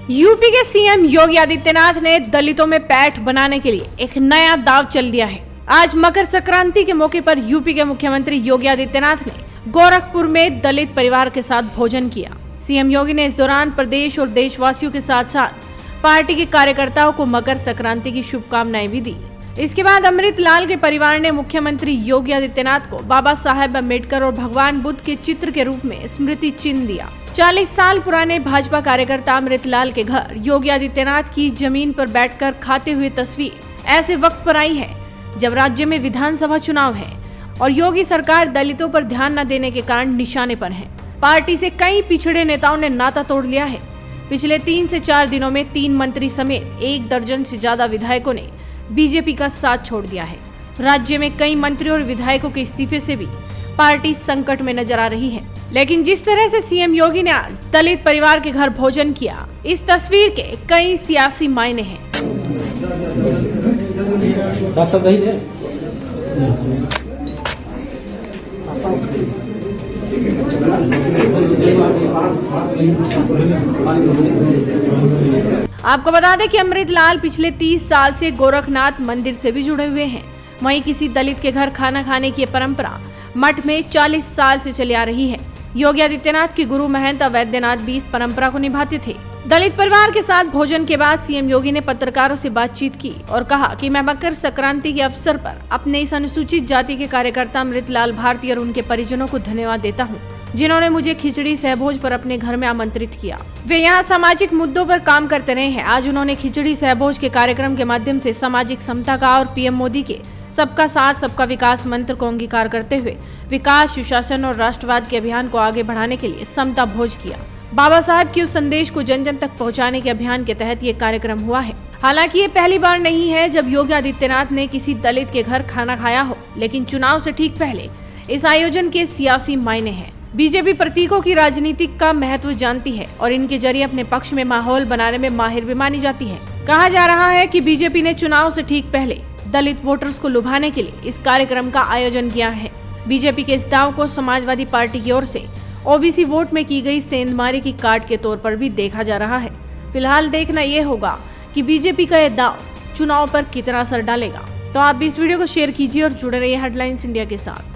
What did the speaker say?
UP के CM Yogi Adityanath ने दलितों में पैठ बनाने के लिए एक नया दांव चल दिया है। आज मकर संक्रांति के मौके पर यूपी के मुख्यमंत्री योगी आदित्यनाथ ने गोरखपुर में दलित परिवार के साथ भोजन किया। सीएम योगी ने इस दौरान प्रदेश और देशवासियों के साथ साथ पार्टी के कार्यकर्ताओं को मकर संक्रांति की शुभकामनाएं भी दी। इसके बाद अमृतलाल के परिवार ने मुख्यमंत्री योगी आदित्यनाथ को बाबा साहेब अम्बेडकर और भगवान बुद्ध के चित्र के रूप में स्मृति चिन्ह दिया। 40 साल पुराने भाजपा कार्यकर्ता अमृतलाल के घर योगी आदित्यनाथ की जमीन पर बैठकर खाते हुए तस्वीर ऐसे वक्त पर आई है जब राज्य में विधानसभा चुनाव है और योगी सरकार दलितों पर ध्यान न देने के कारण निशाने पर है। पार्टी से कई पिछड़े नेताओं ने नाता तोड़ लिया है। पिछले 3 से 4 दिनों में 3 मंत्री समेत 1 दर्जन से ज्यादा विधायकों ने बीजेपी का साथ छोड़ दिया है। राज्य में कई मंत्रियों और विधायकों के इस्तीफे से भी पार्टी संकट में नजर आ रही है। लेकिन जिस तरह से सीएम योगी ने आज दलित परिवार के घर भोजन किया, इस तस्वीर के कई सियासी मायने हैं। आपको बता दें कि अमृतलाल पिछले 30 साल से गोरखनाथ मंदिर से भी जुड़े हुए हैं। वहीं किसी दलित के घर खाना खाने की परंपरा मठ में 40 साल से चली आ रही है। योगी आदित्यनाथ के गुरु महंत वैद्यनाथ भी इस परंपरा को निभाते थे। दलित परिवार के साथ भोजन के बाद सीएम योगी ने पत्रकारों से बातचीत की और कहा कि मैं मकर संक्रांति के अवसर पर अपने इस अनुसूचित जाति के कार्यकर्ता अमृतलाल भारती और उनके परिजनों को धन्यवाद देता हूँ, जिन्होंने मुझे खिचड़ी सहभोज पर अपने घर में आमंत्रित किया। वे यहाँ सामाजिक मुद्दों पर काम करते रहे हैं। आज उन्होंने खिचड़ी सहभोज के कार्यक्रम के माध्यम से सामाजिक समता का और पीएम मोदी के सबका साथ सबका विकास मंत्र को अंगीकार करते हुए विकास, सुशासन और राष्ट्रवाद के अभियान को आगे बढ़ाने के लिए समता भोज किया। बाबा साहब के उस संदेश को जन जन तक पहुंचाने के अभियान के तहत ये कार्यक्रम हुआ है। हालांकि ये पहली बार नहीं है जब योगी आदित्यनाथ ने किसी दलित के घर खाना खाया हो, लेकिन चुनाव से ठीक पहले इस आयोजन के सियासी मायने हैं। बीजेपी प्रतीकों की राजनीति का महत्व जानती है और इनके जरिए अपने पक्ष में माहौल बनाने में माहिर भी मानी जाती है। कहा जा रहा है कि बीजेपी ने चुनाव से ठीक पहले दलित वोटर्स को लुभाने के लिए इस कार्यक्रम का आयोजन किया है। बीजेपी के इस दांव को समाजवादी पार्टी की ओर से ओबीसी वोट में की गई सेंधमारी की काट के तौर पर भी देखा जा रहा है। फिलहाल देखना यह होगा कि बीजेपी का यह दांव चुनाव पर कितना असर डालेगा। तो आप भी इस वीडियो को शेयर कीजिए और जुड़े रहिए हेडलाइंस इंडिया के साथ।